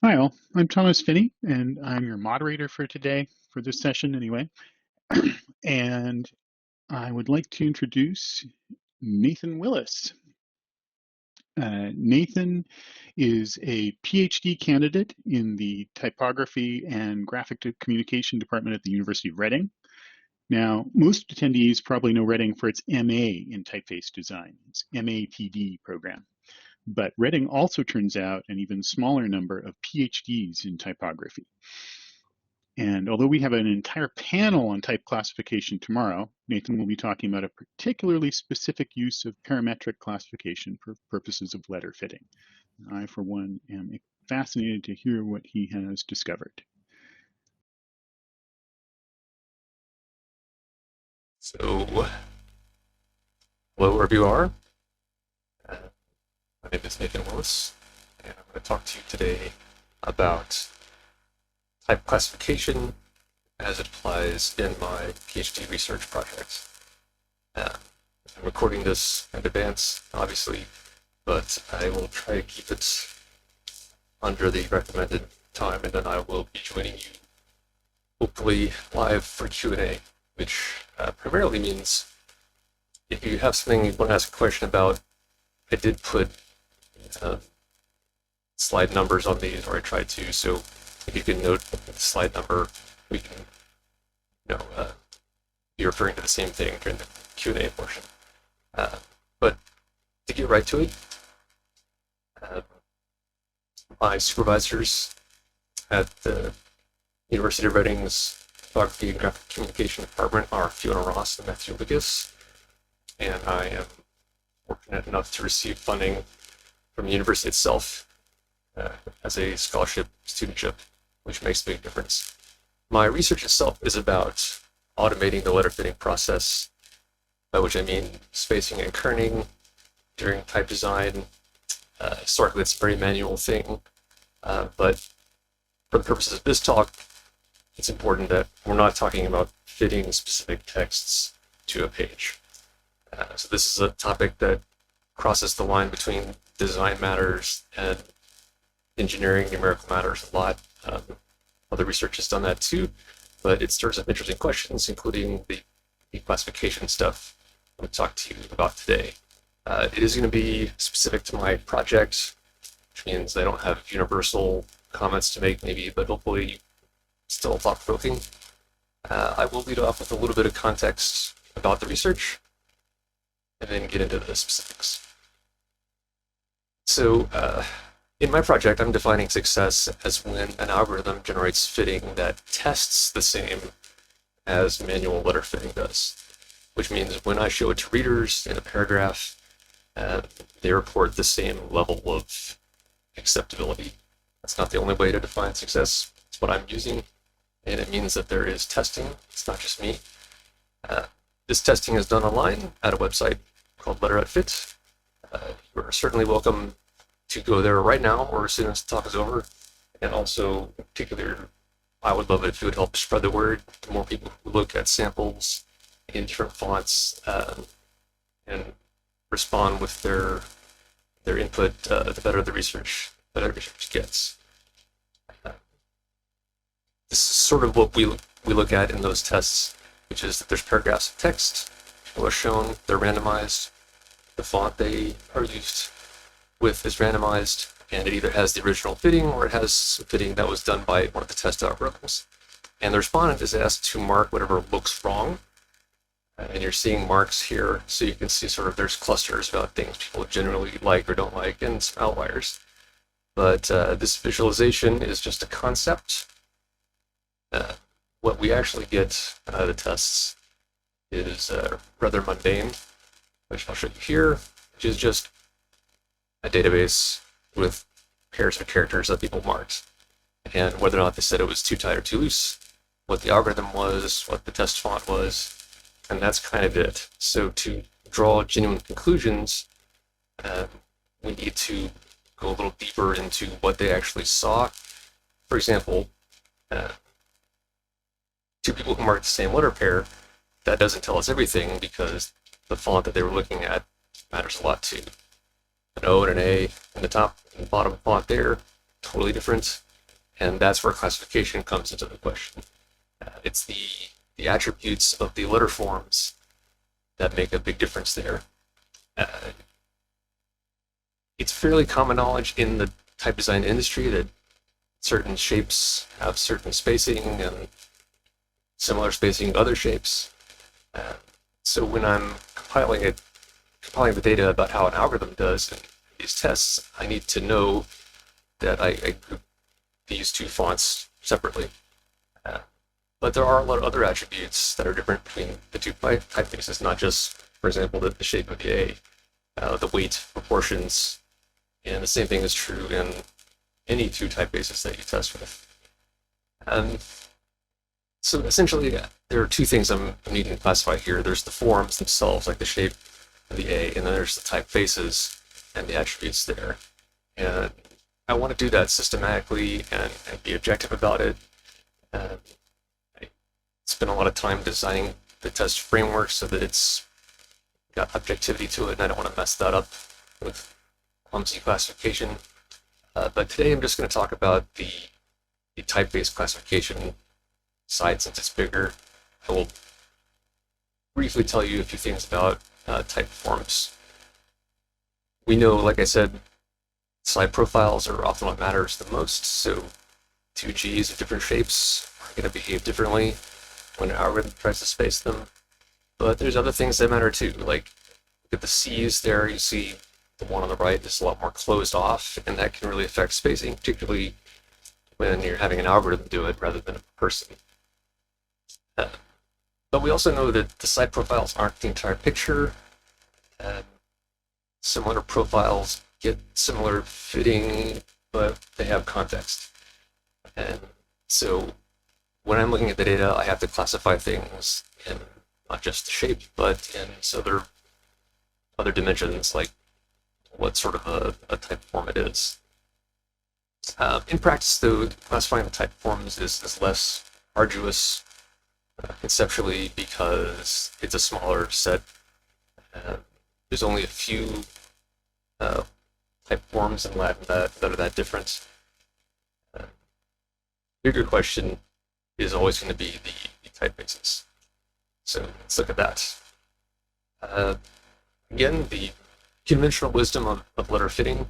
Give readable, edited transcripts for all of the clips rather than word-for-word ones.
Hi all, I'm Thomas Finney, and I'm your moderator for today, for this session anyway. And I would like to introduce Nathan Willis. Nathan is a PhD candidate in the Typography and Graphic Communication Department at the University of Reading. Now, most attendees probably know Reading for its MA in typeface design, its MATD program. But Reading also turns out an even smaller number of PhDs in typography. And although we have an entire panel on type classification tomorrow, Nathan will be talking about a particularly specific use of parametric classification for purposes of letter fitting. I, for one, am fascinated to hear what he has discovered. So, hello wherever you are. My name is Nathan Willis, and I'm going to talk to you today about type classification as it applies in my PhD research project. I'm recording this in advance, obviously, but I will try to keep it under the recommended time, and then I will be joining you hopefully live for Q&A, which primarily means if you have something you want to ask a question about, I did put slide numbers on these, or I tried to, so if you can note the slide number, we can be referring to the same thing during the Q&A portion. But to get right to it, my supervisors at the University of Reading's Photography and Graphic Communication Department are Fiona Ross and Matthew Biggish, and I am fortunate enough to receive funding from the university itself as a scholarship studentship, which makes a big difference. My research itself is about automating the letter fitting process, by which I mean spacing and kerning during type design. Historically, it's a very manual thing, but for the purposes of this talk, it's important that we're not talking about fitting specific texts to a page. So this is a topic that crosses the line between design matters and engineering numerical matters a lot. Other research has done that too, but it stirs up interesting questions, including the classification stuff I'm going to talk to you about today. It is going to be specific to my project, which means I don't have universal comments to make maybe, but hopefully still thought-provoking. I will lead off with a little bit of context about the research, and then get into the specifics. So in my project, I'm defining success as when an algorithm generates fitting that tests the same as manual letter fitting does, which means when I show it to readers in a paragraph, they report the same level of acceptability. That's not the only way to define success. It's what I'm using, and it means that there is testing. It's not just me. This testing is done online at a website called Letterforms. You are certainly welcome to go there right now or as soon as the talk is over. And also, in particular, I would love it if you would help spread the word to more people who look at samples in different fonts and respond with their input. The better the research gets. This is sort of what we look at in those tests, which is that there's paragraphs of text. People are shown, they're randomized. The font they are used with is randomized, and it either has the original fitting or it has a fitting that was done by one of the test algorithms. And the respondent is asked to mark whatever looks wrong. And you're seeing marks here, so you can see sort of there's clusters about things people generally like or don't like, and some outliers. But this visualization is just a concept. What we actually get out of the tests is rather mundane, which I'll show you here, which is just a database with pairs of characters that people marked, and whether or not they said it was too tight or too loose, what the algorithm was, what the test font was, and that's kind of it. So to draw genuine conclusions, we need to go a little deeper into what they actually saw. For example, two people who marked the same letter pair, that doesn't tell us everything because the font that they were looking at matters a lot too. An O and an A in the top and the bottom font there, totally different. And that's where classification comes into the question. It's the attributes of the letter forms that make a big difference there. It's fairly common knowledge in the type design industry that certain shapes have certain spacing and similar spacing other shapes. So when I'm compiling the data about how an algorithm does in these tests, I need to know that I group these two fonts separately. But there are a lot of other attributes that are different between the two typefaces, not just, for example, the shape of the A, the weight, proportions, and the same thing is true in any two typefaces that you test with. So essentially, there are two things I'm needing to classify here. There's the forms themselves, like the shape of the A, and then there's the typefaces and the attributes there. And I want to do that systematically and be objective about it. I spent a lot of time designing the test framework so that it's got objectivity to it, and I don't want to mess that up with clumsy classification. But today I'm just going to talk about the type-based classification side since it's bigger. I will briefly tell you a few things about type forms. We know, like I said, slide profiles are often what matters the most, so two Gs of different shapes are going to behave differently when an algorithm tries to space them. But there's other things that matter too, like look at the Cs there, you see the one on the right is a lot more closed off, and that can really affect spacing, particularly when you're having an algorithm do it rather than a person. But we also know that the slide profiles aren't the entire picture. Similar profiles get similar fitting, but they have context. And so when I'm looking at the data, I have to classify things in not just the shape, but in other dimensions, like what sort of a type form it is. In practice, though, classifying the type forms is less arduous conceptually because it's a smaller set. There's only a few type forms in Latin that are that different. Bigger question is always going to be the typefaces. So let's look at that. Again, the conventional wisdom of letter fitting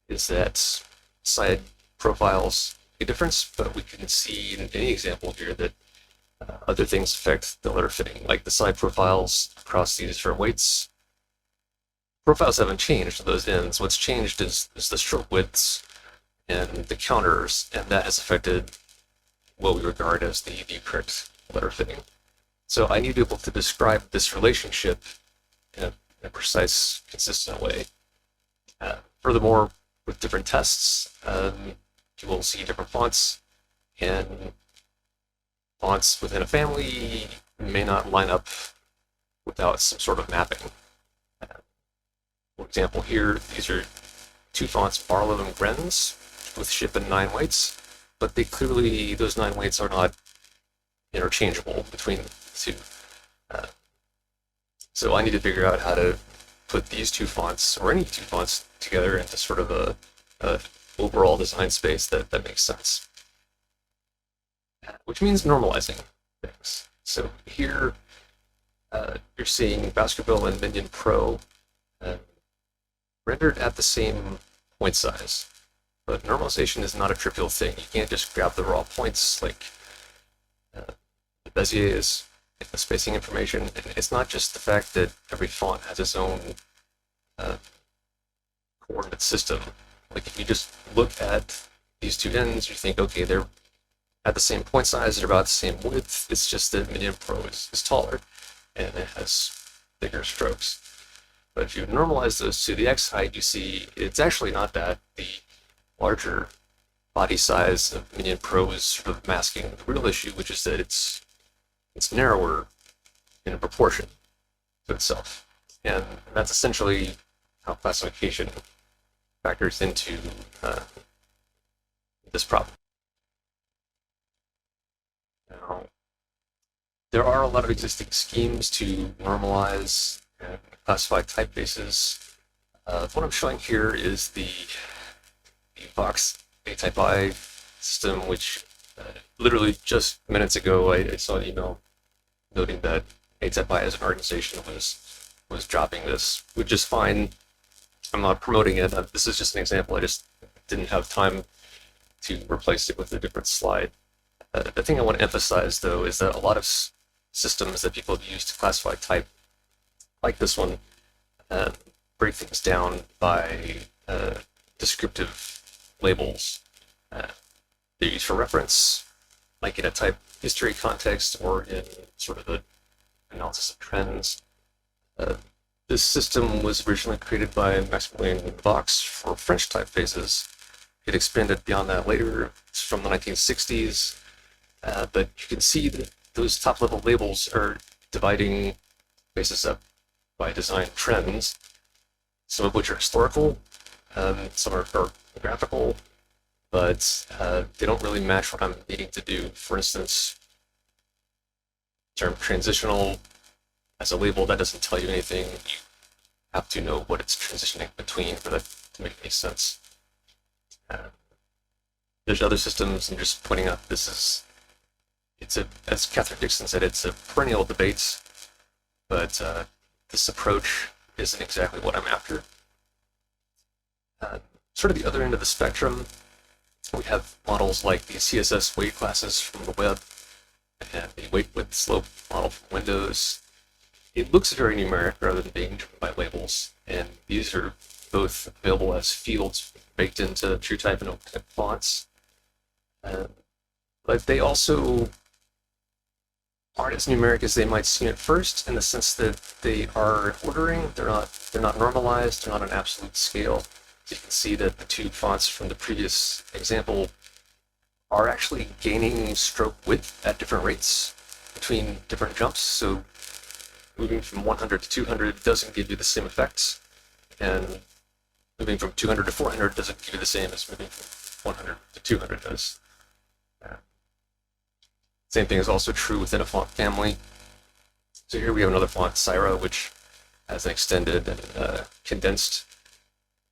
is that side profiles make a difference, but we can see in any example here that other things affect the letter fitting, like the side profiles across these different weights. Profiles haven't changed at those ends. What's changed is the stroke widths and the counters, and that has affected what we regard as the correct letter fitting. So I need to be able to describe this relationship in a precise, consistent way. Furthermore, with different tests, you will see different fonts, and fonts within a family may not line up without some sort of mapping. For example, here, these are two fonts, Barlow and Grenz, with ship and 9 weights, but those 9 weights are not interchangeable between the two. So I need to figure out how to put these two fonts, or any two fonts, together into sort of a overall design space that makes sense. Which means normalizing things. So here, you're seeing Baskerville and Minion Pro rendered at the same point size. But normalization is not a trivial thing. You can't just grab the raw points like the Bezier is, the spacing information. And it's not just the fact that every font has its own coordinate system. Like if you just look at these two ends, you think, okay, they're at the same point size, they're about the same width. It's just that Minion Pro is taller and it has bigger strokes. But if you normalize those to the X height, you see it's actually not that. The larger body size of Minion Pro is sort of masking the real issue, which is that it's narrower in proportion to itself. And that's essentially how classification factors into this problem. Now, there are a lot of existing schemes to normalize and classify typefaces. What I'm showing here is the Vox ATypI system, which literally just minutes ago I saw an email noting that ATypI as an organization was dropping this, which is fine. I'm not promoting it. This is just an example. I just didn't have time to replace it with a different slide. The thing I want to emphasize, though, is that a lot of systems that people have used to classify type, like this one, break things down by descriptive labels. They're used for reference, like in a type history context or in sort of the analysis of trends. This system was originally created by Maximilien Vox for French typefaces. It expanded beyond that later from the 1960s, but you can see that those top-level labels are dividing faces up by design trends, some of which are historical, some are graphical, but they don't really match what I'm needing to do. For instance, the term transitional as a label, that doesn't tell you anything. You have to know what it's transitioning between for that to make any sense. There's other systems, and just pointing out as Catherine Dixon said, it's a perennial debate, but this approach isn't exactly what I'm after. Sort of the other end of the spectrum, we have models like the CSS weight classes from the web and the weight width slope model from Windows. It looks very numeric rather than being driven by labels, and these are both available as fields baked into TrueType and OpenType fonts. But they also aren't as numeric as they might seem at first, in the sense that they are ordering. They're not normalized. They're not an absolute scale. So you can see that the two fonts from the previous example are actually gaining stroke width at different rates between different jumps. So moving from 100 to 200 doesn't give you the same effects, and moving from 200 to 400 doesn't give you the same as moving from 100 to 200 does. Same thing is also true within a font family. So here we have another font, Syra, which has an extended and condensed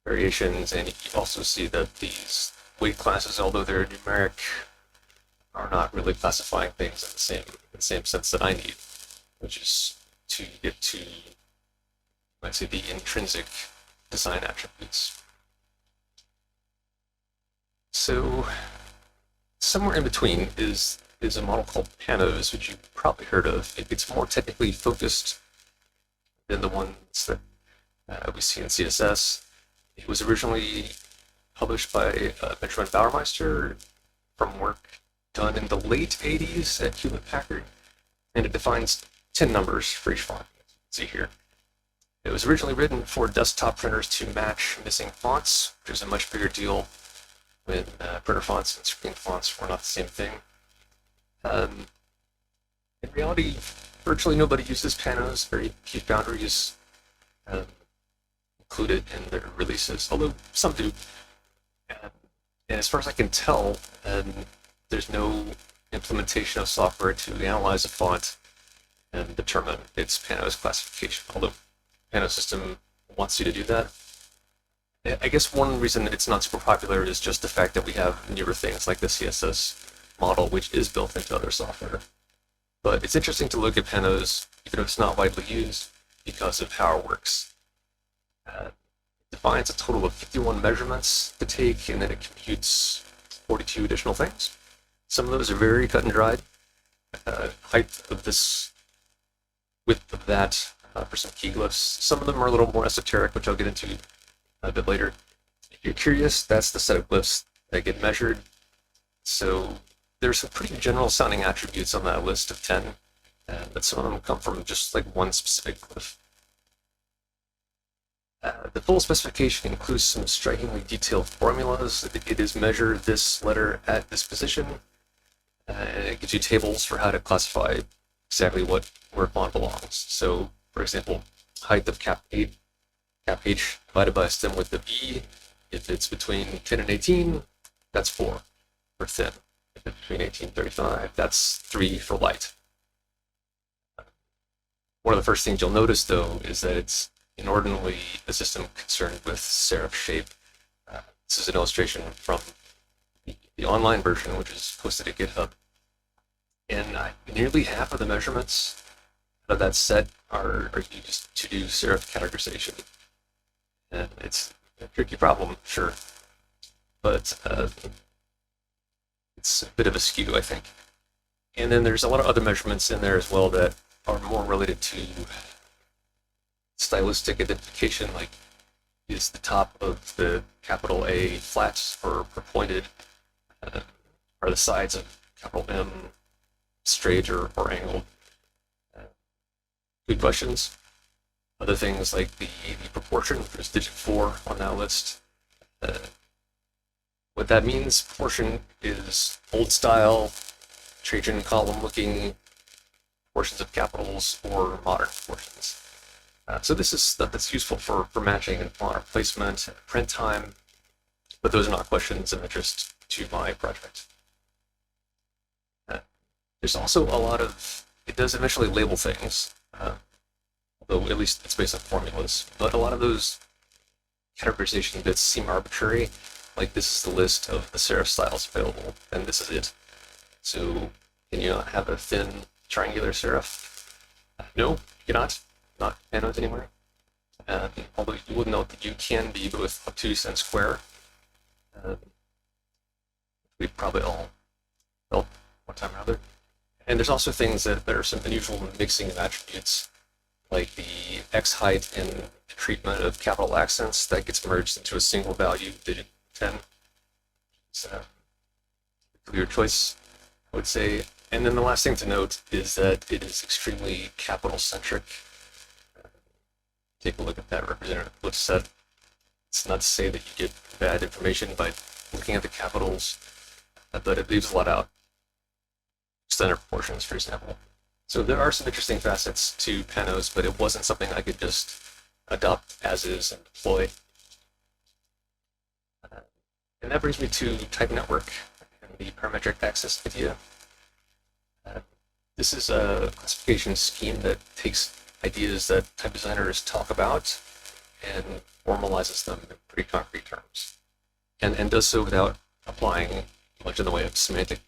variations, and you also see that these weight classes, although they're numeric, are not really classifying things in the same sense that I need, which is to get to, let's say, the intrinsic design attributes. So somewhere in between is a model called PANOSE, which you've probably heard of. It's more technically focused than the ones that we see in CSS. It was originally published by Benjamin Bauermeister from work done in the late 80s at Hewlett-Packard, and it defines 10 numbers for each font, as you can see here. It was originally written for desktop printers to match missing fonts, which is a much bigger deal when printer fonts and screen fonts were not the same thing. In reality, virtually nobody uses PANOSE. Very few foundries include it in their releases, although some do. And as far as I can tell, there's no implementation of software to analyze a font and determine its PANOSE classification, although PANOSE system wants you to do that. I guess one reason it's not super popular is just the fact that we have newer things like the CSS model, which is built into other software. But it's interesting to look at PANOSE, even if it's not widely used, because of how it works. It defines a total of 51 measurements to take, and then it computes 42 additional things. Some of those are very cut and dried. Height of this, width of that, for some key glyphs. Some of them are a little more esoteric, which I'll get into a bit later. If you're curious, that's the set of glyphs that get measured. So there's some pretty general sounding attributes on that list of 10, but some of them come from just like one specific glyph. The full specification includes some strikingly detailed formulas. It is measure this letter at this position, and it gives you tables for how to classify exactly where font belongs. So, for example, height of cap H divided by stem width of E. If it's between 10 and 18, that's 4 for thin. If it's between 18 and 35, that's 3 for light. One of the first things you'll notice, though, is that it's inordinately a system concerned with serif shape. This is an illustration from the the online version, which is posted at GitHub. And nearly half of the measurements out of that set are used to do serif categorization. And it's a tricky problem, sure, but it's a bit of a skew, I think. And then there's a lot of other measurements in there as well that are more related to stylistic identification, like is the top of the capital A flat or pointed? Are the sides of capital M straight or angled? Good questions. Other things like the proportion, there's digit 4 on that list. What that means, proportion is old style, Trajan column looking portions of capitals or modern proportions. So this is stuff that's useful for matching and font placement and print time, but those are not questions of interest to my project. There's also a lot of, it does eventually label things, although at least it's based on formulas, but a lot of those categorization bits seem arbitrary. Like this is the list of the serif styles available, and this is it. So can you not have a thin triangular serif? No, you cannot. Not PANOSE anywhere. Although you would note that you can be both obtuse and square. We probably all felt one time or another. And there's also things that there are some unusual mixing of attributes, like the x height and treatment of capital accents that gets merged into a single value, digit 10. It's a clear choice, I would say. And then the last thing to note is that it is extremely capital-centric. Take a look at that representative list set. It's not to say that you get bad information by looking at the capitals, but it leaves a lot out. Standard proportions, for example. So there are some interesting facets to PANOSE, but it wasn't something I could just adopt as is and deploy. And that brings me to type network and the parametric access idea. This is a classification scheme that takes ideas that type designers talk about and formalizes them in pretty concrete terms, and does so without applying much in the way of semantic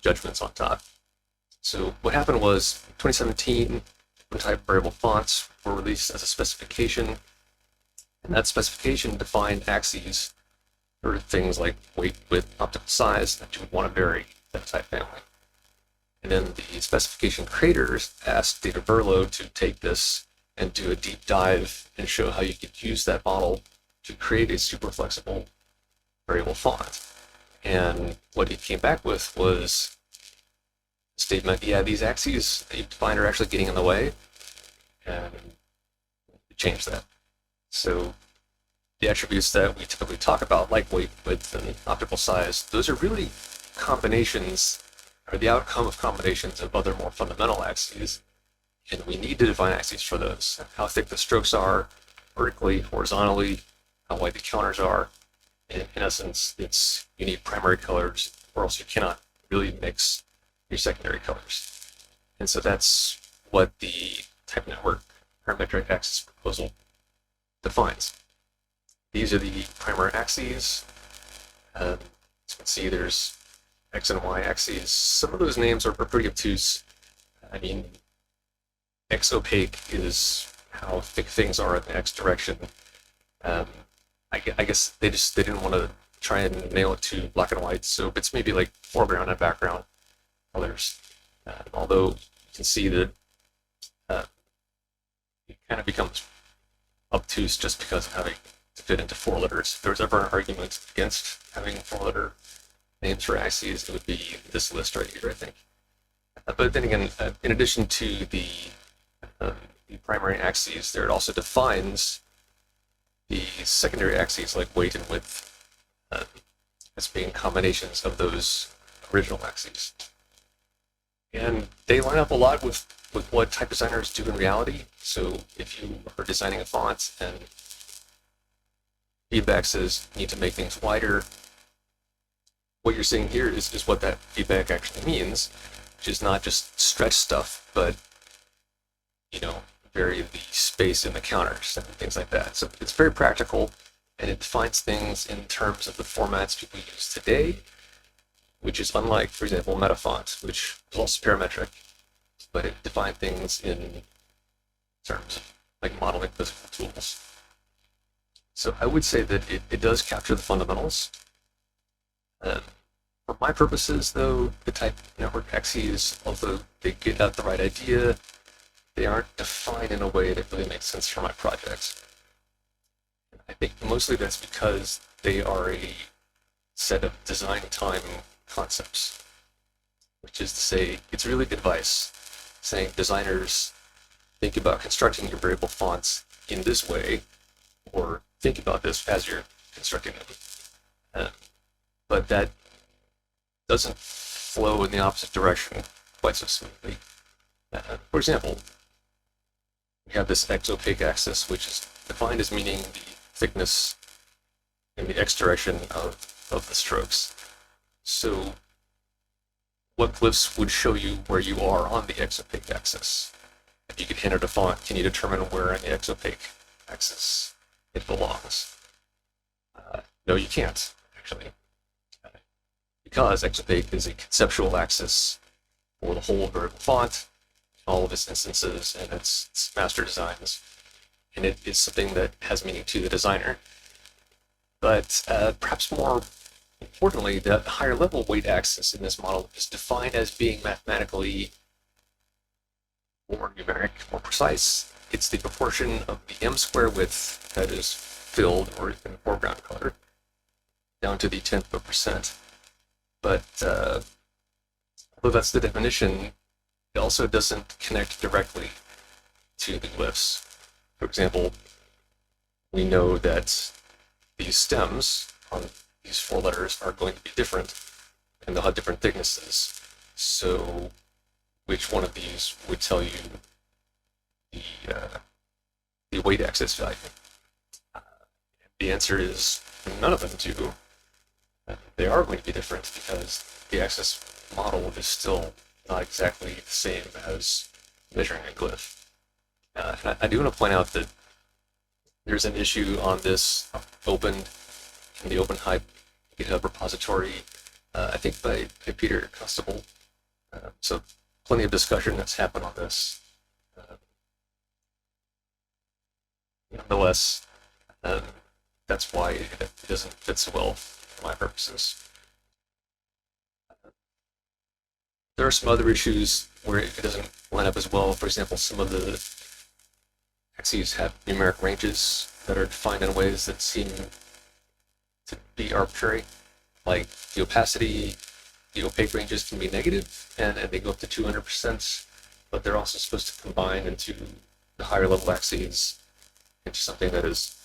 judgments on top. So what happened was, in 2017, type variable fonts were released as a specification, and that specification defined axes for things like weight, width, optical size that you would want to vary in a type family. And then the specification creators asked Data Verlo to take this and do a deep dive and show how you could use that model to create a super flexible variable font. And what he came back with was a statement, yeah, these axes that you've defined are actually getting in the way, and change that. So the attributes that we typically talk about, like weight, width, and optical size, those are really combinations, or the outcome of combinations of other more fundamental axes, and we need to define axes for those. How thick the strokes are, vertically, horizontally, how wide the counters are. In essence, you need primary colors, or else you cannot really mix your secondary colors. And so that's what the type network parametric axis proposal defines. These are the primary axes. As you can see, there's X and Y axes. Some of those names are pretty obtuse. I mean, X opaque is how thick things are in the X direction. I guess they didn't want to try and nail it to black and white, so it's maybe like foreground and background colors. Although you can see that it kind of becomes obtuse just because of having to fit into 4 letters. If there was ever an argument against having 4-letter names for axes, it would be this list right here, I think. But then again, in addition to the primary axes, there it also defines the secondary axes like weight and width as being combinations of those original axes. And they line up a lot with what type designers do in reality. So if you are designing a font and feedback says you need to make things wider, what you're seeing here is what that feedback actually means, which is not just stretch stuff, but, you know, vary the space in the counters and things like that. So it's very practical, and it defines things in terms of the formats people use today, which is unlike, for example, Metafont, which is also parametric, but it defined things in terms like modeling physical tools. So I would say that it does capture the fundamentals. For my purposes, though, the type network axes, although they get at the right idea, they aren't defined in a way that really makes sense for my project. I think mostly that's because they are a set of design time concepts, which is to say, it's really advice saying designers think about constructing your variable fonts in this way, or think about this as you're constructing them. But that doesn't flow in the opposite direction quite so smoothly. For example, we have this x-opaque axis, which is defined as meaning the thickness in the x direction of the strokes. So what glyphs would show you where you are on the x-opaque axis? If you could enter a font, can you determine where on the x-opaque axis it belongs? No, you can't, actually. Because x-opaque is a conceptual axis for the whole variable font, all of its instances and its master designs. And it is something that has meaning to the designer. But perhaps more importantly, the higher level weight axis in this model is defined as being mathematically more numeric, more precise. It's the proportion of the m square width that is filled or in the foreground color down to the 10th of a percent. But although that's the definition, it also doesn't connect directly to the glyphs. For example, we know that these stems on these 4 letters are going to be different, and they'll have different thicknesses. So which one of these would tell you the weight axis value? The answer is none of them do. They are going to be different because the axis model is still not exactly the same as measuring a glyph. And I do want to point out that there's an issue on this opened in the OpenHype GitHub repository, I think by Peter Constable. So plenty of discussion that's happened on this. Nonetheless, that's why it doesn't fit so well for my purposes. There are some other issues where it doesn't line up as well. For example, some of the axes have numeric ranges that are defined in ways that seem to be arbitrary. Like the opacity, the opaque ranges can be negative, and they go up to 200%, but they're also supposed to combine into the higher level axes into something that is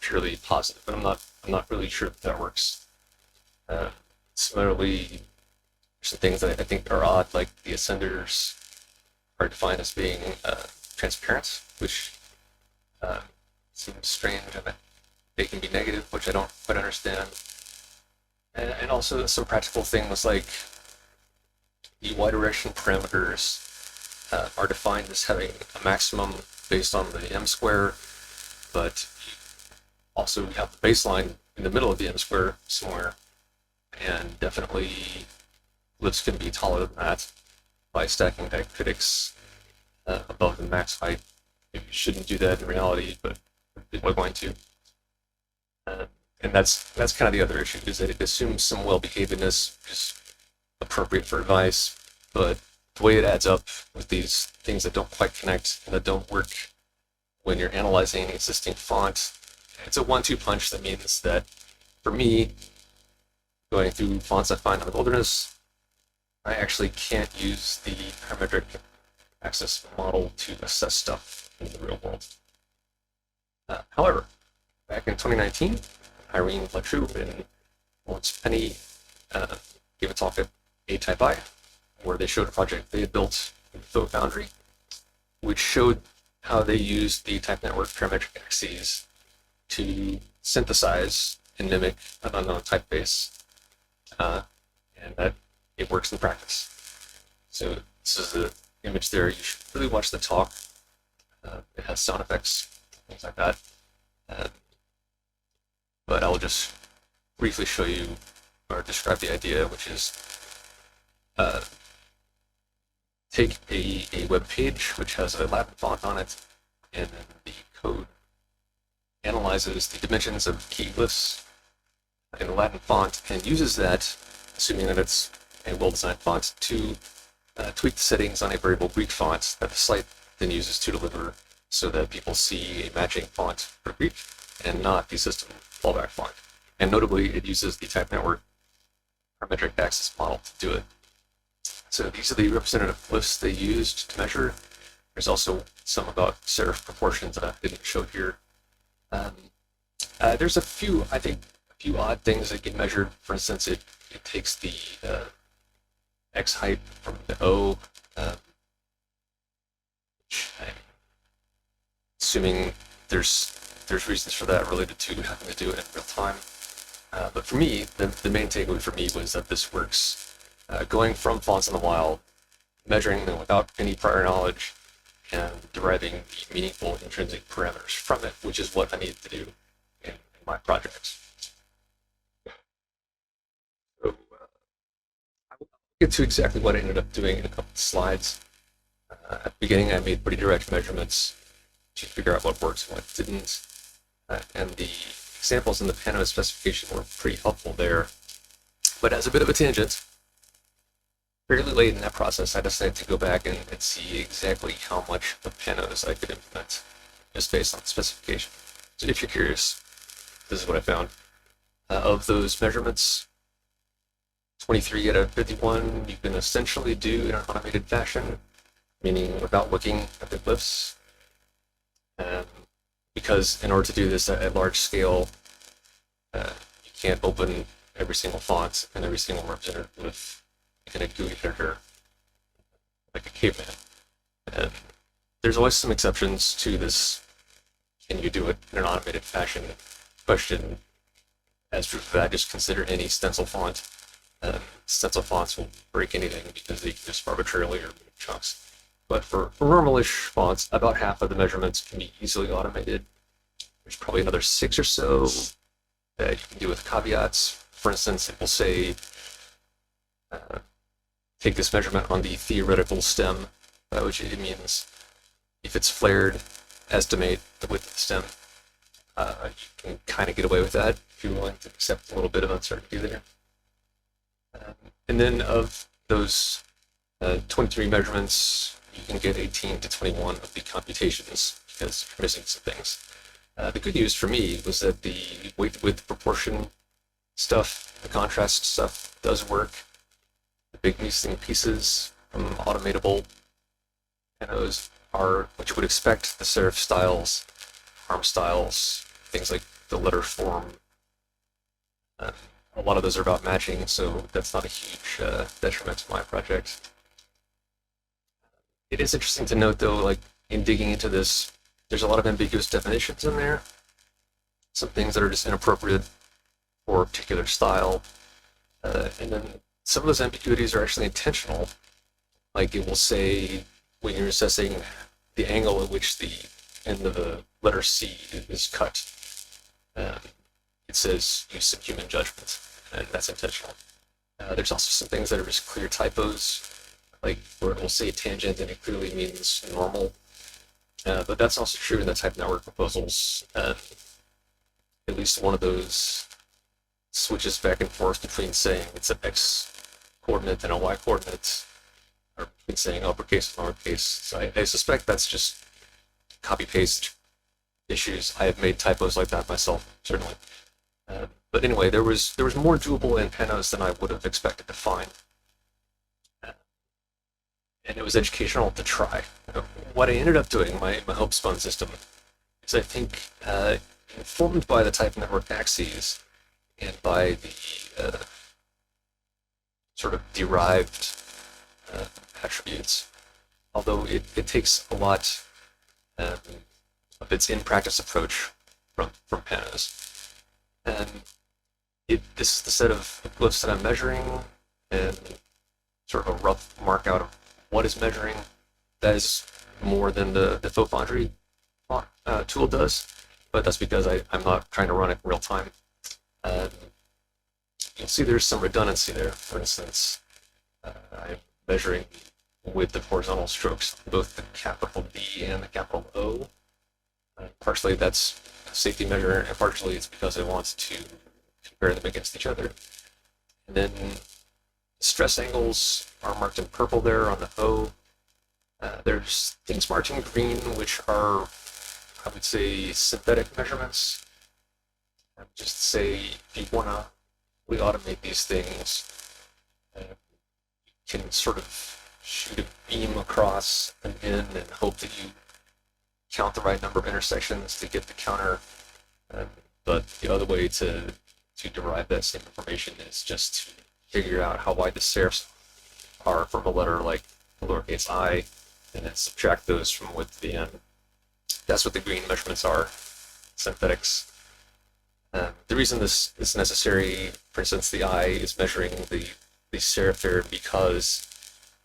purely positive. But I'm not really sure if that works. Similarly, some things that I think are odd, like the ascenders are defined as being transparent, which seems strange, and they can be negative, which I don't quite understand. And also some practical things like the y direction parameters are defined as having a maximum based on the m square, but you also have the baseline in the middle of the m square somewhere, and definitely glyphs can be taller than that by stacking diacritics above the max height. Maybe you shouldn't do that in reality, but people are going to. And that's kind of the other issue, is that it assumes some well-behavedness, which is appropriate for advice, but the way it adds up with these things that don't quite connect and that don't work when you're analyzing an existing font, it's a 1-2 punch. That means that for me, going through fonts I find in the wilderness, I actually can't use the parametric axis model to assess stuff in the real world. However, back in 2019, Irene Fletcher and Lawrence Penny gave a talk at ATypI, where they showed a project they had built in Faux Foundry, which showed how they used the type network parametric axes to synthesize and mimic an unknown typeface, and that it works in practice. So this is the image there. You should really watch the talk. It has sound effects, things like that. But I will just briefly show you or describe the idea, which is take a web page which has a Latin font on it, and then the code analyzes the dimensions of key glyphs in the Latin font and uses that, assuming that it's a well-designed font, to tweak the settings on a variable Greek font that the site then uses to deliver, so that people see a matching font for Greek and not the system fallback font. And notably, it uses the type network parametric axis model to do it. So these are the representative glyphs they used to measure. There's also some about serif proportions that I didn't show here. There's a few odd things that get measured. For instance, it takes the x height from the O, which assuming there's reasons for that related to having to do it in real time. But for me, the main takeaway for me was that this works going from fonts in the wild, measuring them without any prior knowledge, and deriving the meaningful intrinsic parameters from it, which is what I needed to do in my projects. So I will get to exactly what I ended up doing in a couple of slides. At the beginning, I made pretty direct measurements to figure out what works and what didn't. And the examples in the PANOSE specification were pretty helpful there. But as a bit of a tangent, fairly late in that process, I decided to go back and see exactly how much of PANOSE I could implement just based on the specification. So if you're curious, this is what I found. Of those measurements, 23 out of 51 you can essentially do in an automated fashion, meaning without looking at the glyphs. Because in order to do this at large scale, you can't open every single font and every single representative glyph in a GUI editor like a caveman. And there's always some exceptions to this, can you do it in an automated fashion question. As proof of that, just consider any stencil font. Stencil fonts will break anything because they can just arbitrarily remove chunks. But for normal-ish fonts, about half of the measurements can be easily automated. There's probably another 6 or so that you can do with caveats. For instance, it will say, take this measurement on the theoretical stem, which it means if it's flared, estimate the width of the stem. You can kind of get away with that if you're willing to accept a little bit of uncertainty there. And then of those 23 measurements, you can get 18 to 21 of the computations because you're missing some things. The good news for me was that the weight width proportion stuff, the contrast stuff does work. The big missing pieces from automatable PANOSE are what you would expect: the serif styles, arm styles, things like the letter form. A lot of those are about matching, so that's not a huge detriment to my project. It is interesting to note, though, like in digging into this, there's a lot of ambiguous definitions in there. Some things that are just inappropriate for a particular style. And then some of those ambiguities are actually intentional. Like it will say, when you're assessing the angle at which the end of the letter C is cut, it says use some human judgment, and that's intentional. There's also some things that are just clear typos, like where it will say tangent and it clearly means normal. But that's also true in the type network proposals. At least one of those switches back and forth between saying it's an X coordinate and a Y coordinate, or between saying uppercase and lowercase. So I suspect that's just copy-paste issues. I have made typos like that myself, certainly. But anyway, there was more doable in PANOSE than I would have expected to find. And it was educational to try. What I ended up doing, my homespun system, is I think informed by the type network axes and by the sort of derived attributes, although it takes a lot of its in-practice approach from PANOSE. And this is the set of glyphs that I'm measuring, and sort of a rough mark out of what is measuring. That is more than the Faux Foundry tool does, but that's because I'm not trying to run it in real time. You'll see there's some redundancy there. For instance, I'm measuring the width of horizontal strokes on both the capital B and the capital O. Partially that's a safety measure, and partially it's because I want to compare them against each other. And then stress angles are marked in purple there on the O. There's things marked in green, which are, I would say, synthetic measurements. I would just say if you want to really automate these things, you can sort of shoot a beam across an N and hope that you count the right number of intersections to get the counter. But the other way to derive that same information is just to figure out how wide the serifs are from a letter like lowercase I, and then subtract those from width to the N. That's what the green measurements are, synthetics. The reason this is necessary, for instance, the I is measuring the serif there because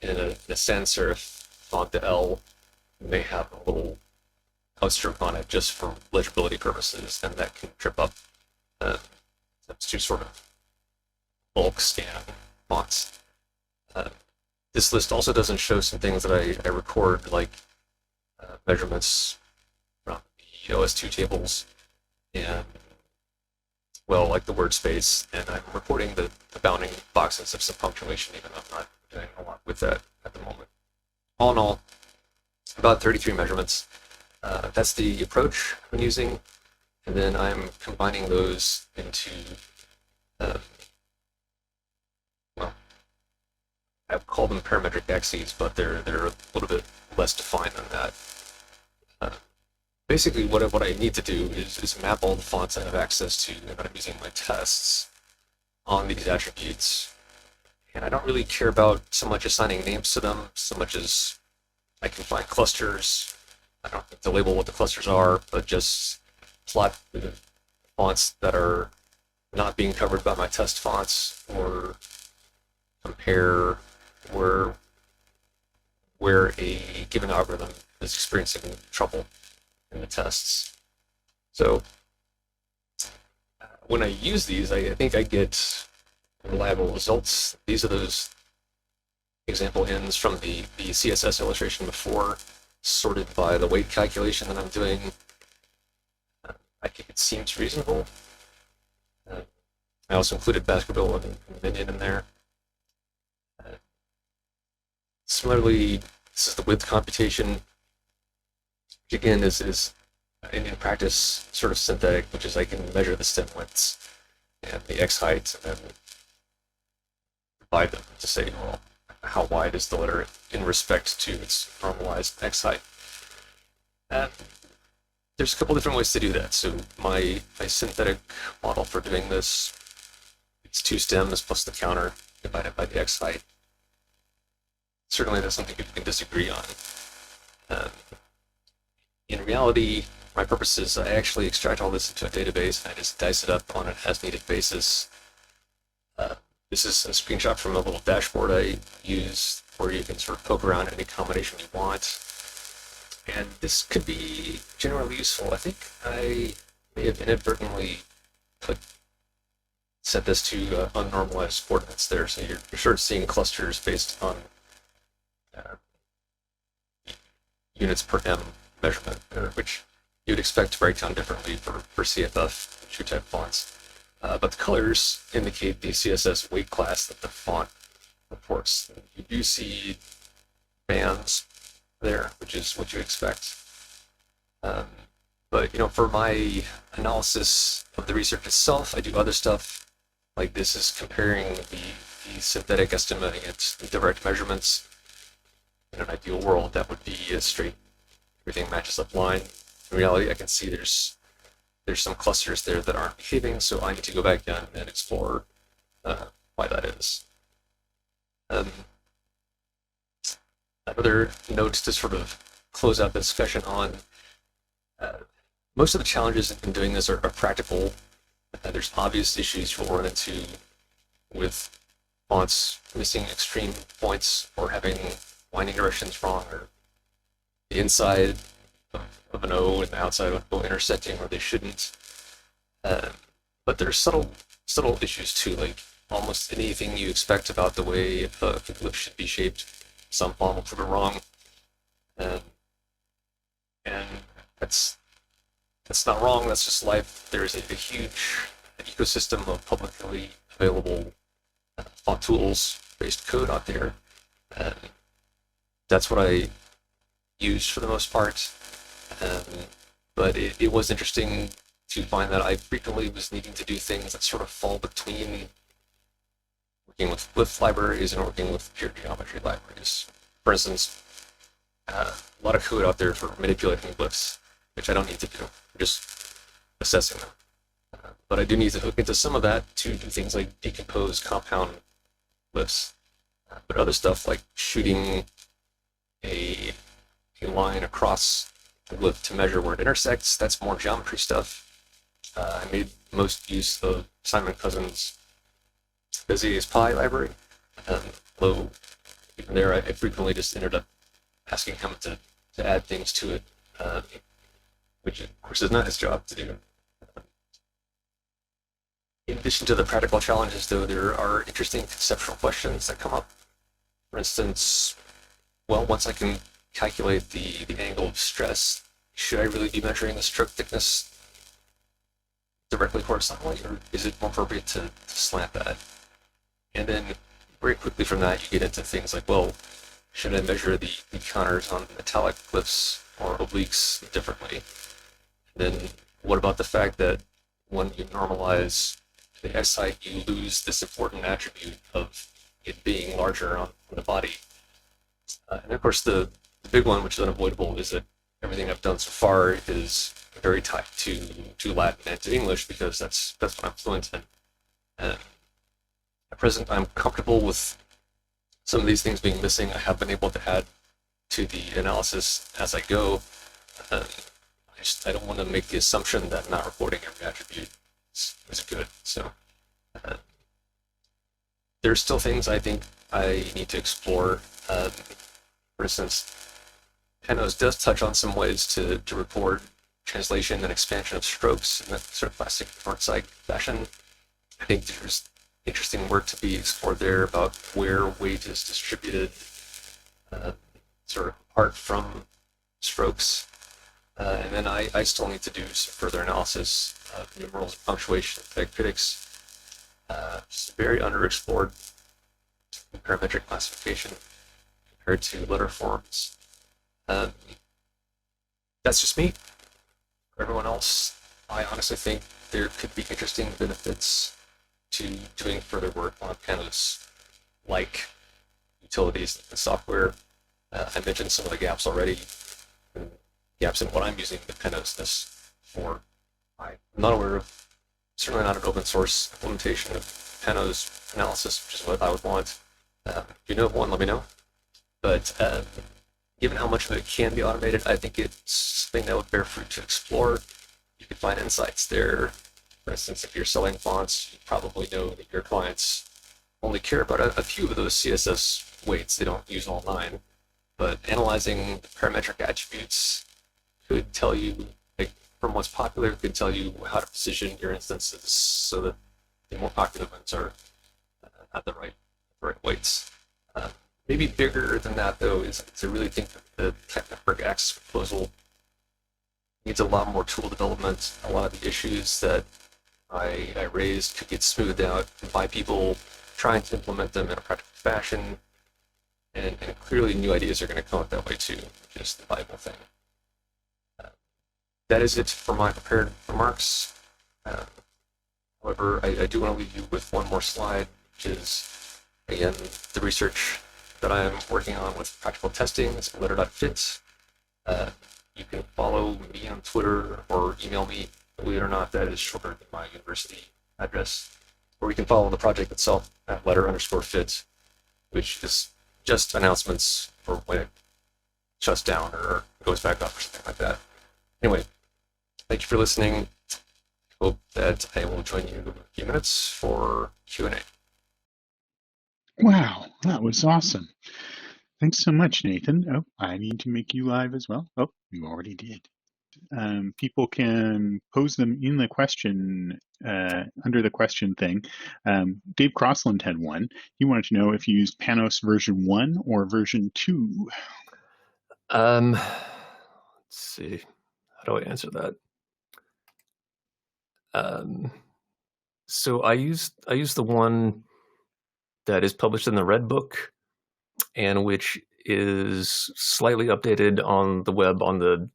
in a sans serif font, the L may have a little outstroke on it just for legibility purposes, and that can trip up that's two sort of bulk scan fonts. This list also doesn't show some things that I record, like measurements from the OS2 tables, and, well, like the word space, and I'm recording the bounding boxes of some punctuation, even though I'm not doing a lot with that at the moment. All in all, about 33 measurements. That's the approach I'm using, and then I'm combining those into, well, I call them parametric axes, but they're a little bit less defined than that. Basically, what I need to do is map all the fonts I have access to and I'm using my tests on these attributes. And I don't really care about so much assigning names to them, so much as I can find clusters. I don't have to label what the clusters are, but just plot the fonts that are not being covered by my test fonts, or compare where a given algorithm is experiencing trouble in the tests. So when I use these, I think I get reliable results. These are those example ends from the CSS illustration before, sorted by the weight calculation that I'm doing. I think it seems reasonable. I also included Baskerville and Minion in there. Similarly, this is the width computation, which again is in practice sort of synthetic, which is I can measure the stem widths and the x height and then divide them to say, well, how wide is the letter in respect to its normalized x height. And there's a couple different ways to do that. So my synthetic model for doing this, it's 2 stems plus the counter divided by the x height. Certainly that's something you can disagree on. In reality, my purpose is I actually extract all this into a database and I just dice it up on an as-needed basis. This is a screenshot from a little dashboard I use where you can sort of poke around any combination you want. And this could be generally useful. I think I may have inadvertently set this to unnormalized coordinates there, so you're sort of seeing clusters based on units per M measurement, which you would expect to break down differently for CFF and TrueType fonts. But the colors indicate the CSS weight class that the font reports. You do see bands there, which is what you expect. But for my analysis of the research itself, I do other stuff. Like this is comparing the synthetic estimate against direct measurements. In an ideal world, that would be a straight, everything matches up line. In reality, I can see there's some clusters there that aren't behaving, so I need to go back in and explore why that is. Another note to sort of close out the discussion on, most of the challenges in doing this are practical. There's obvious issues you'll run into with fonts missing extreme points or having winding directions wrong, or the inside of an O and the outside of an O intersecting where they shouldn't. But there's subtle issues too, like almost anything you expect about the way a glyph should be shaped. Some form will prove it wrong, and and that's that's not wrong. That's just life. There's a huge ecosystem of publicly available font tools based code out there, and that's what I use for the most part. Um, but it was interesting to find that I frequently was needing to do things that sort of fall between working with glyph libraries and working with pure geometry libraries. For instance, a lot of code out there for manipulating glyphs, which I don't need to do. I'm just assessing them. But I do need to hook into some of that to do things like decompose compound glyphs. But other stuff like shooting a line across the glyph to measure where it intersects, that's more geometry stuff. I made most use of Simon Cousins' ATypI library. Though even there, I frequently just ended up asking him to add things to it, which of course is not his job to do. In addition to the practical challenges, though, there are interesting conceptual questions that come up. For instance, well, once I can calculate the angle of stress, should I really be measuring the stroke thickness directly horizontally, or is it more appropriate to slant that? And then very quickly from that, you get into things like, well, should I measure the counters on metallic glyphs or obliques differently? And then what about the fact that when you normalize the x height, you lose this important attribute of it being larger on the body? And of course, the big one, which is unavoidable, is that everything I've done so far is very tied to Latin and to English because that's what I'm fluent in. And at present, I'm comfortable with some of these things being missing. I have been able to add to the analysis as I go. I don't want to make the assumption that not reporting every attribute is good. So there's still things I think I need to explore. For instance, PANOSE does touch on some ways to record translation and expansion of strokes in that sort of classic North-side fashion. I think there's interesting work to be explored there about where weight is distributed, sort of apart from strokes. And then I still need to do some further analysis of numerals, punctuation, diacritics. It's very underexplored in parametric classification compared to letterforms. That's just me. For everyone else, I honestly think there could be interesting benefits to doing further work on PANOSE, like utilities and software. I mentioned some of the gaps already, gaps in what I'm using the PANOSE for. I'm not aware of, certainly not an open source implementation of PANOSE analysis, which is what I would want. If you know of one, let me know. But given how much of it can be automated, I think it's something that would bear fruit to explore. You could find insights there. For instance, if you're selling fonts, you probably know that your clients only care about a few of those CSS weights. They don't use all 9. But analyzing the parametric attributes could tell you, like, from what's popular, could tell you how to position your instances so that the more popular ones are at the right weights. Maybe bigger than that, though, is I really think that the typefaces access proposal needs a lot more tool development. A lot of the issues that I raised could get smoothed out by people trying to implement them in a practical fashion. And clearly new ideas are going to come up that way too, which is the valuable thing. That is it for my prepared remarks. However, I do want to leave you with one more slide, which is, again, the research that I am working on with practical testing. It's letter.fit. You can follow me on Twitter or email me. Believe it or not, that is shorter than my university address. Or you can follow the project itself at letter_fit, which is just announcements for when it shuts down or goes back up or something like that. Anyway, thank you for listening. Hope that I will join you in a few minutes for Q&A. Wow, that was awesome. Thanks so much, Nathan. Oh, I need to make you live as well. Oh, you already did. people can pose them in the question, under the question thing. Dave Crossland had one. He wanted to know if you used PANOSE version 1 or version 2. Let's see. How do I answer that? So I use the one that is published in the Red Book, and which is slightly updated on the web on the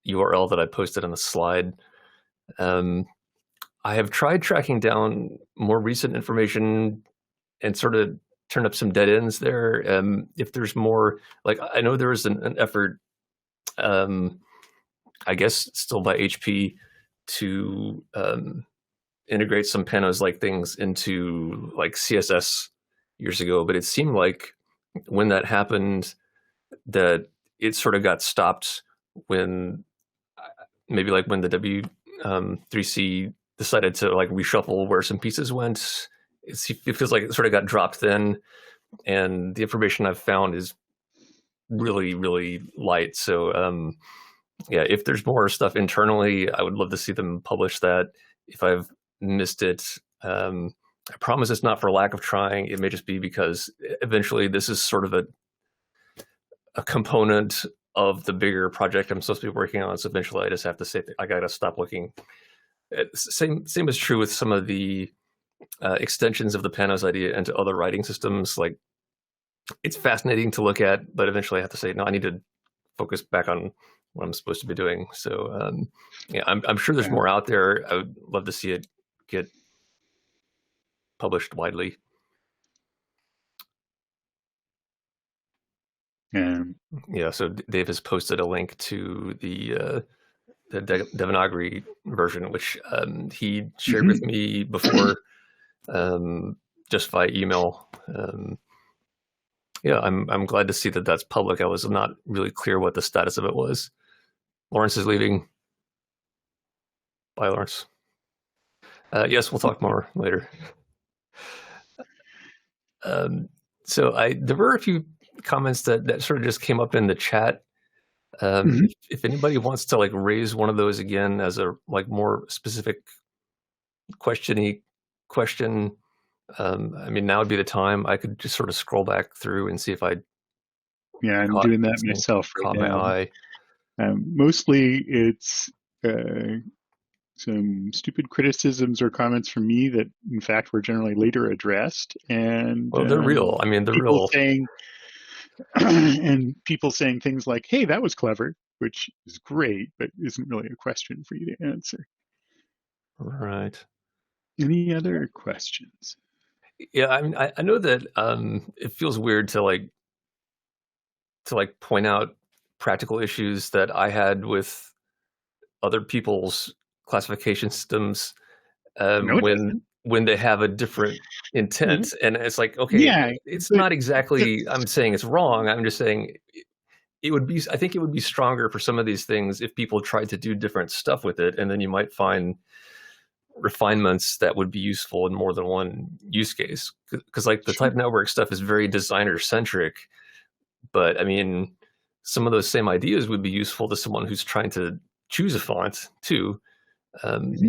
URL that I posted on the slide. I have tried tracking down more recent information and sort of turned up some dead ends there. If there's more, like I know there was an effort, I guess still by HP, to integrate some PANOSE-like things into like CSS years ago, but it seemed like when that happened, that it sort of got stopped when maybe like when the W3C decided to like reshuffle where some pieces went. It feels like it sort of got dropped then, and the information I've found is really, really light. So yeah, if there's more stuff internally, I would love to see them publish that. If I've missed it, I promise it's not for lack of trying. It may just be because eventually this is sort of a component of the bigger project I'm supposed to be working on. So eventually I just have to say, I got to stop looking. Same is true with some of the extensions of the PANOSE idea into other writing systems. Like, it's fascinating to look at, but eventually I have to say, no, I need to focus back on what I'm supposed to be doing. So yeah, I'm sure there's more out there. I would love to see it get published widely. Yeah, so Dave has posted a link to the Devanagari version, which he shared with me before, just via email. Yeah, I'm glad to see that that's public. I was not really clear what the status of it was. Lawrence is leaving. Bye, Lawrence. Yes, we'll talk more later. So there were a few comments that sort of just came up in the chat. If anybody wants to like raise one of those again as a like more specific question, I mean, now would be the time. I could just sort of scroll back through and see if I. Yeah, I'm doing that myself right now. My eye. Mostly it's some stupid criticisms or comments from me that, in fact, were generally later addressed. And well, they're real. I mean, they're real. And people saying things like, "Hey, that was clever," which is great, but isn't really a question for you to answer. Right. Any other questions? Yeah, I mean, I know that it feels weird to point out practical issues that I had with other people's classification systems when they have a different intent. And it's like, okay, yeah, it's not exactly, I'm saying it's wrong. I'm just saying I think it would be stronger for some of these things if people tried to do different stuff with it, and then you might find refinements that would be useful in more than one use case. Because like the type network stuff is very designer centric, but I mean, some of those same ideas would be useful to someone who's trying to choose a font too,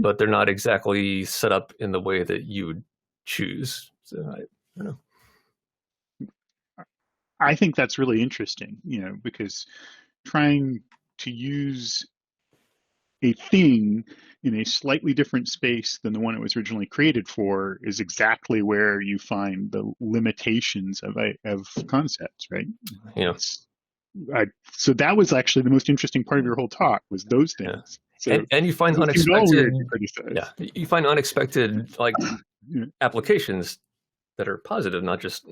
but they're not exactly set up in the way that you would choose. So I don't know. I think that's really interesting, because trying to use a thing in a slightly different space than the one it was originally created for is exactly where you find the limitations of concepts, right? Yeah. So that was actually the most interesting part of your whole talk, was those things. Yeah. So, and you find unexpected, you find unexpected like applications that are positive, not just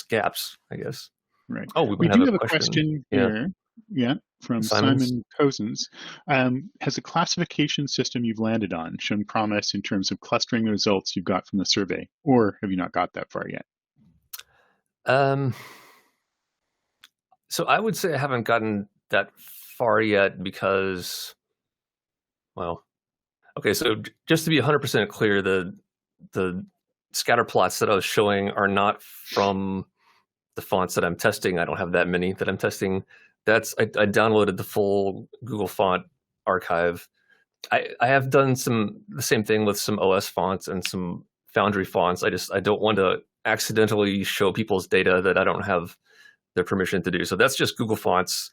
gaps, I guess. Right. Oh, we do have a question here. Yeah, from Simon Cozens. Has a classification system you've landed on shown promise in terms of clustering the results you've got from the survey, or have you not got that far yet? So I would say I haven't gotten that far yet because, well, okay, so just to be 100% clear, the scatter plots that I was showing are not from the fonts that I'm testing. I don't have that many that I'm testing. I downloaded the full Google font archive. I have done the same thing with some OS fonts and some Foundry fonts. I don't want to accidentally show people's data that I don't have their permission to do. So that's just Google Fonts.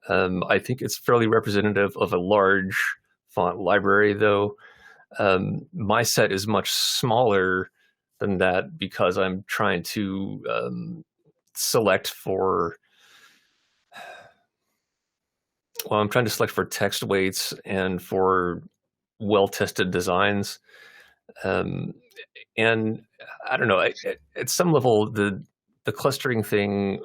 I think it's fairly representative of a large font library, though. My set is much smaller than that because I'm trying to select for, well, I'm trying to select for text weights and for well-tested designs. And I don't know, at some level, the clustering thing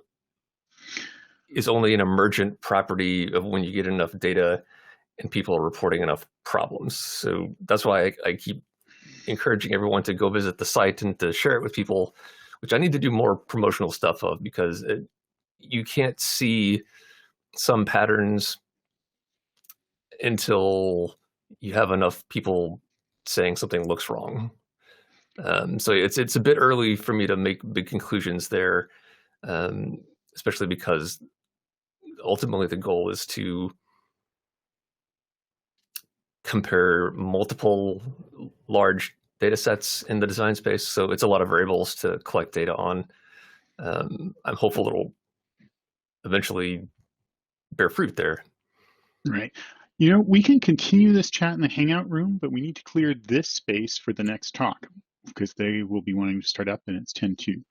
is only an emergent property of when you get enough data and people are reporting enough problems. So that's why I keep encouraging everyone to go visit the site and to share it with people, which I need to do more promotional stuff of, because you can't see some patterns until you have enough people saying something looks wrong. So it's a bit early for me to make big conclusions there, especially because ultimately the goal is to compare multiple large data sets in the design space. So it's a lot of variables to collect data on. I'm hopeful it'll eventually bear fruit there. Right. You know, we can continue this chat in the Hangout room, but we need to clear this space for the next talk because they will be wanting to start up and it's 10:02.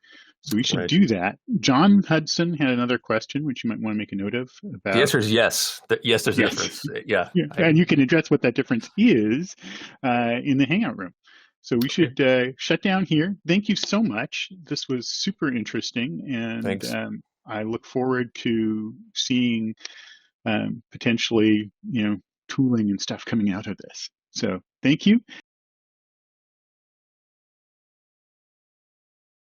So we should do that. John Hudson had another question, which you might want to make a note of. About the answer is yes. Yes, there's a difference. Yeah. And you can address what that difference is in the Hangout room. So we should shut down here. Thank you so much. This was super interesting, and I look forward to seeing potentially, tooling and stuff coming out of this. So thank you.